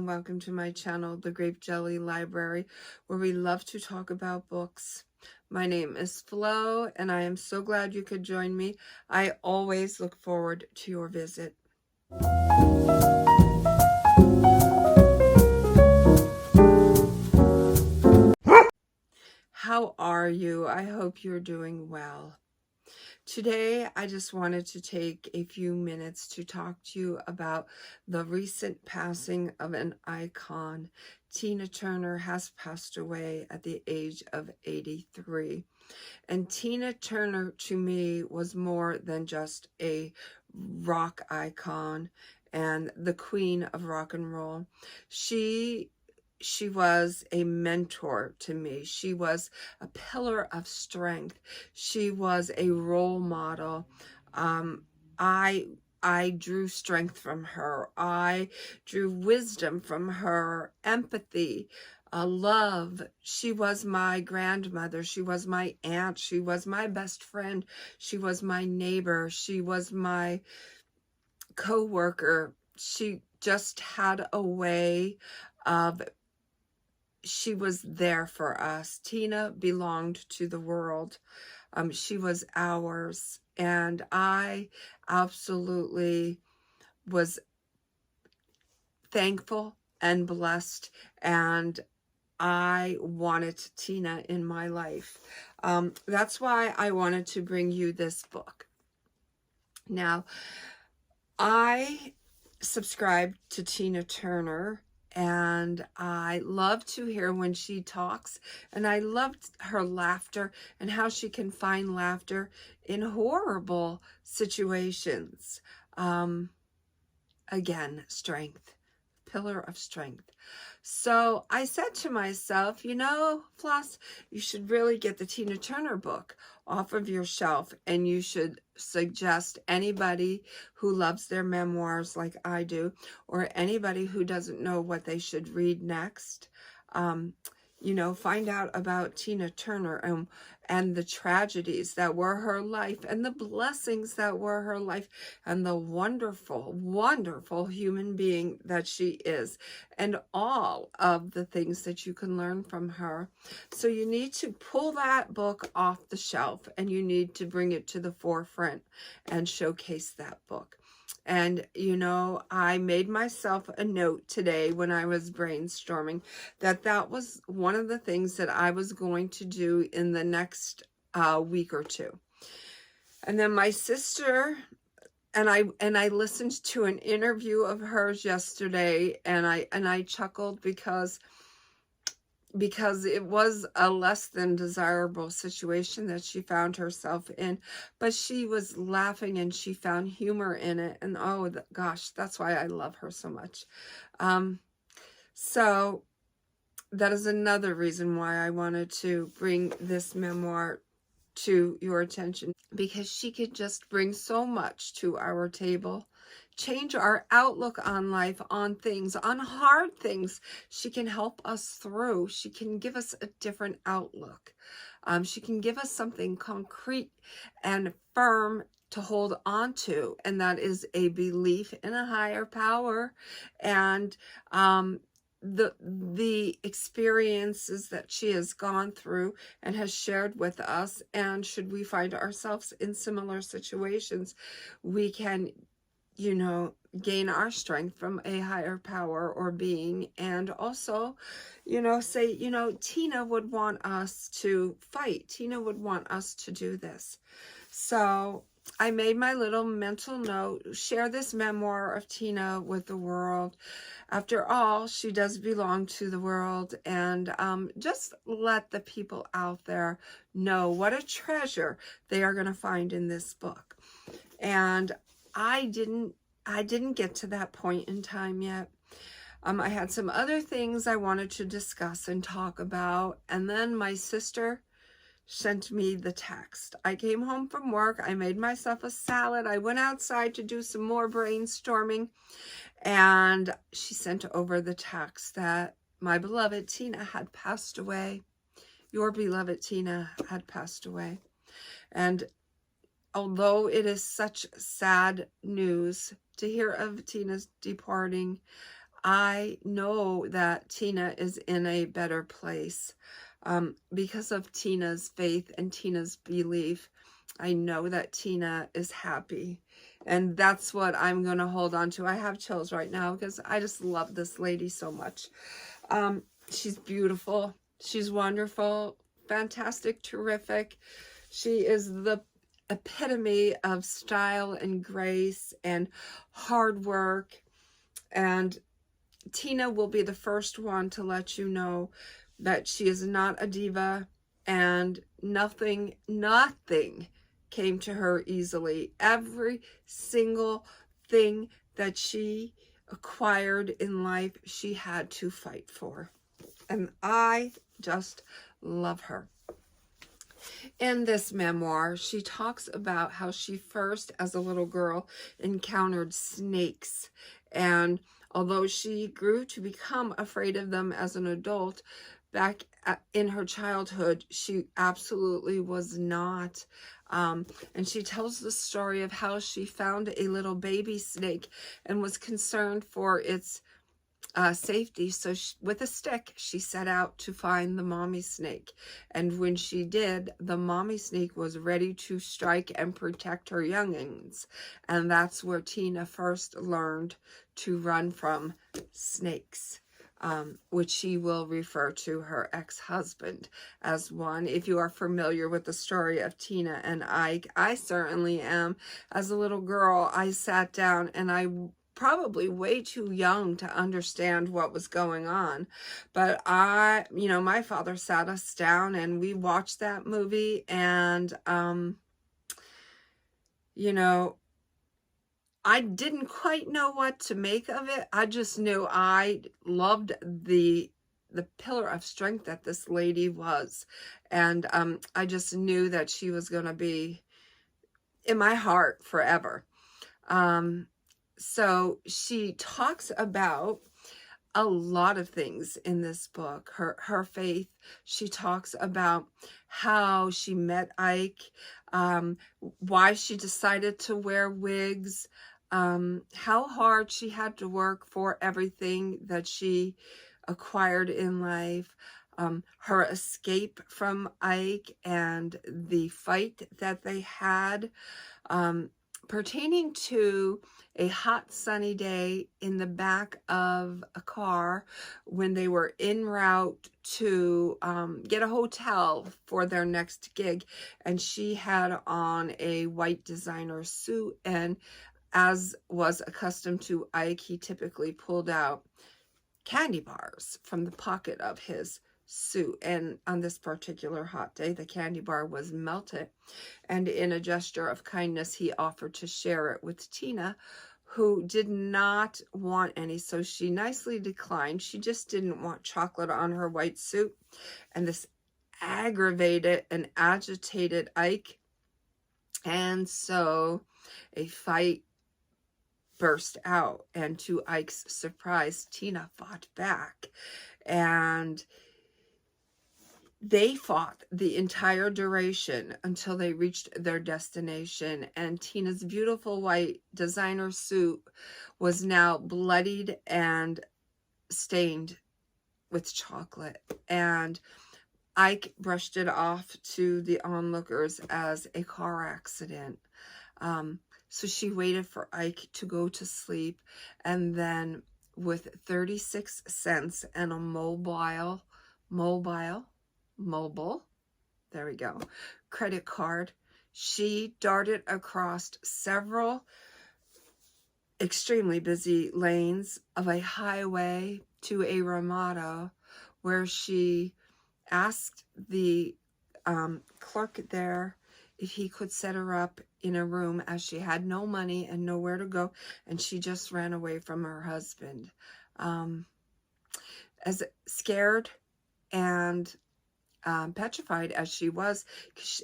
and welcome to my channel, The Grape Jelly Library, where we love to talk about books. My name is Flo, and I am so glad you could join me. I always look forward to your visit. How are you? I hope you're doing well. Today, I just wanted to take a few minutes to talk to you about the recent passing of an icon. Tina Turner has passed away at the age of 83. And Tina Turner, to me, was more than just a rock icon and the queen of rock and roll. She was a mentor to me. She was a pillar of strength. She was a role model. I drew strength from her. I drew wisdom from her, empathy, love. She was my grandmother. She was my aunt. She was my best friend. She was my neighbor. She was my co-worker. She just had a way of, she was there for us. Tina belonged to the world. She was ours. And I absolutely was thankful and blessed, and I wanted Tina in my life. That's why I wanted to bring you this book. Now, I subscribe to Tina Turner, and I love to hear when she talks, and I loved her laughter and how she can find laughter in horrible situations. Again, strength, pillar of strength. So I said to myself, you know, Floss, you should really get the Tina Turner book off of your shelf, and you should suggest anybody who loves their memoirs like I do, or anybody who doesn't know what they should read next. You know, find out about Tina Turner and the tragedies that were her life and the blessings that were her life and the wonderful, wonderful human being that she is, and all of the things that you can learn from her. So you need to pull that book off the shelf, and you need to bring it to the forefront and showcase that book. And, you know, I made myself a note today when I was brainstorming that was one of the things that I was going to do in the next week or two. And then my sister and I listened to an interview of hers yesterday, and I chuckled because it was a less than desirable situation that she found herself in, but she was laughing and she found humor in it. And oh gosh, that's why I love her so much. So that is another reason why I wanted to bring this memoir to your attention, because she could just bring so much to our table, change our outlook on life, on things, on hard things. She can help us through. She can give us a different outlook. She can give us something concrete and firm to hold on to, and that is a belief in a higher power, and the experiences that she has gone through and has shared with us. And should we find ourselves in similar situations, we can, you know, gain our strength from a higher power or being. And also, you know, say, you know, Tina would want us to fight. Tina would want us to do this. So I made my little mental note, share this memoir of Tina with the world. After all, she does belong to the world, and just let the people out there know what a treasure they are going to find in this book. And I didn't get to that point in time yet. I had some other things I wanted to discuss and talk about, and then my sister sent me the text. I came home from work. I made myself a salad. I went outside to do some more brainstorming, and she sent over the text that my beloved Tina had passed away. Your beloved Tina had passed away. And although it is such sad news to hear of Tina's departing, I know that Tina is in a better place because of Tina's faith and Tina's belief. I know that Tina is happy, and that's what I'm going to hold on to. I have chills right now because I just love this lady so much. She's beautiful. She's wonderful, fantastic, terrific. She is the epitome of style and grace and hard work. And Tina will be the first one to let you know that she is not a diva, and nothing came to her easily. Every single thing that she acquired in life, she had to fight for. And I just love her. In this memoir, she talks about how she first, as a little girl, encountered snakes. And although she grew to become afraid of them as an adult, back in her childhood, she absolutely was not. And she tells the story of how she found a little baby snake and was concerned for its safety. So with a stick, she set out to find the mommy snake. And when she did, the mommy snake was ready to strike and protect her youngins. And that's where Tina first learned to run from snakes, which she will refer to her ex-husband as one. If you are familiar with the story of Tina and Ike, I certainly am. As a little girl, I sat down, and I probably way too young to understand what was going on, but my father sat us down and we watched that movie, and I didn't quite know what to make of it. I just knew I loved the pillar of strength that this lady was, and I just knew that she was going to be in my heart forever. So she talks about a lot of things in this book. Her faith. She talks about how she met Ike, why she decided to wear wigs, how hard she had to work for everything that she acquired in life, her escape from Ike and the fight that they had, pertaining to a hot sunny day in the back of a car when they were en route to get a hotel for their next gig, and she had on a white designer suit, and as was accustomed to Ike, he typically pulled out candy bars from the pocket of his suit, and on this particular hot day the candy bar was melted, and in a gesture of kindness he offered to share it with Tina, who did not want any, so she nicely declined. She just didn't want chocolate on her white suit, and this aggravated and agitated Ike, and so a fight burst out, and to Ike's surprise, Tina fought back, and they fought the entire duration until they reached their destination, and Tina's beautiful white designer suit was now bloodied and stained with chocolate, and Ike brushed it off to the onlookers as a car accident. So she waited for Ike to go to sleep, and then with 36 cents and a mobile, there we go, credit card, she darted across several extremely busy lanes of a highway to a Ramada, where she asked the clerk there if he could set her up in a room, as she had no money and nowhere to go, and she just ran away from her husband. As scared and petrified as she was,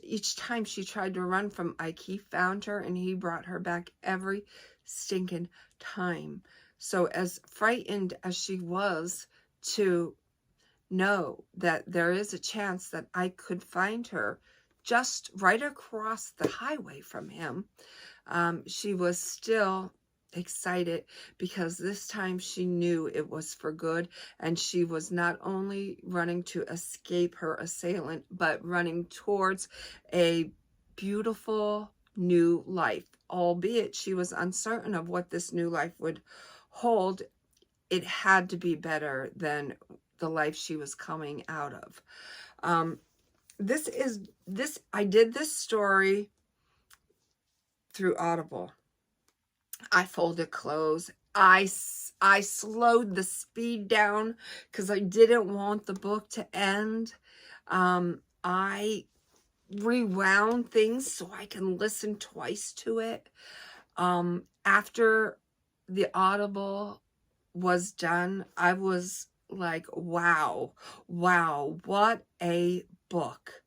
each time she tried to run from Ike, he found her and he brought her back every stinking time. So as frightened as she was to know that there is a chance that I could find her just right across the highway from him, she was still excited because this time she knew it was for good, and she was not only running to escape her assailant, but running towards a beautiful new life. Albeit she was uncertain of what this new life would hold, it had to be better than the life she was coming out of. I did this story through Audible. I folded clothes. I slowed the speed down because I didn't want the book to end. I rewound things so I can listen twice to it. After the Audible was done, I was like, wow, what a book.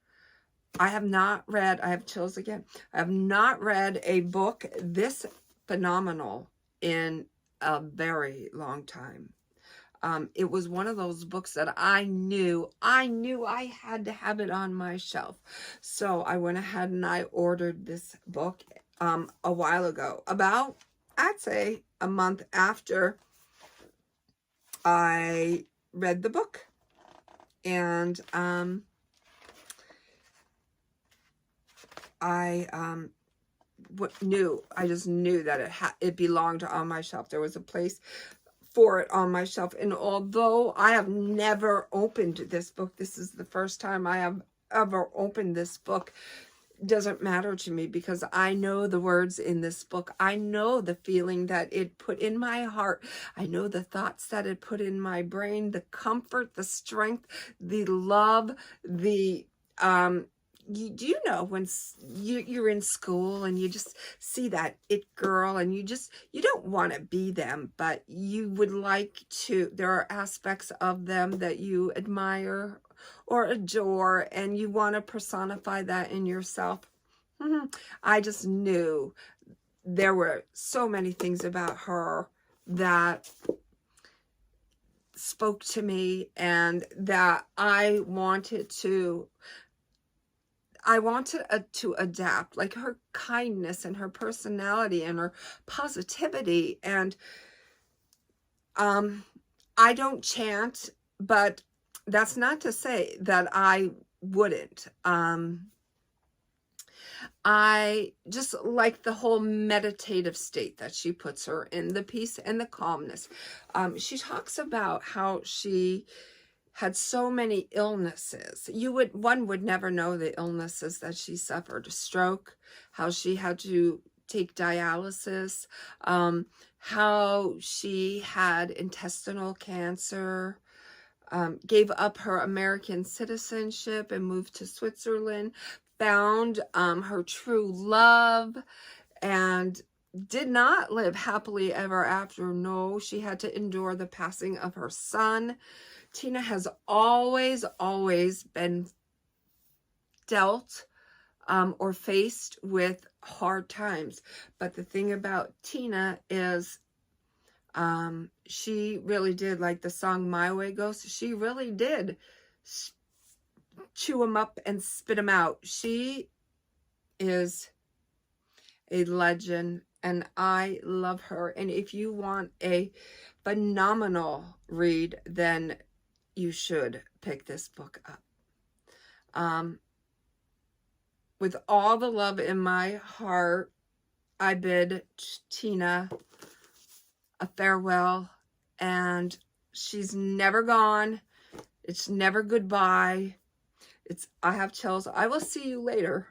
I have chills again. I have not read a book this phenomenal in a very long time. It was one of those books that I knew I had to have it on my shelf. So I went ahead and I ordered this book a while ago, about, I'd say, a month after I read the book. And I just knew that it belonged on my shelf. There was a place for it on my shelf. And although I have never opened this book, this is the first time I have ever opened this book, doesn't matter to me because I know the words in this book. I know the feeling that it put in my heart. I know the thoughts that it put in my brain, the comfort, the strength, the love, the do you know when you're in school and you just see that it girl and you don't want to be them, but you would like to, there are aspects of them that you admire or adore and you want to personify that in yourself. I just knew there were so many things about her that spoke to me and that I wanted to adapt, like her kindness and her personality and her positivity. And I don't chant, but that's not to say that I wouldn't. I just like the whole meditative state that she puts her in, the peace and the calmness. She talks about how she had so many illnesses. One would never know the illnesses that she suffered. A stroke, how she had to take dialysis, how she had intestinal cancer, gave up her American citizenship and moved to Switzerland, found her true love, and did not live happily ever after. No, she had to endure the passing of her son. Tina has always been dealt or faced with hard times. But the thing about Tina is she really did, like the song My Way goes, she really did chew them up and spit them out. She is a legend and I love her. And if you want a phenomenal read, then you should pick this book up. With all the love in my heart, I bid Tina a farewell, and she's never gone. It's never goodbye. I have chills. I will see you later.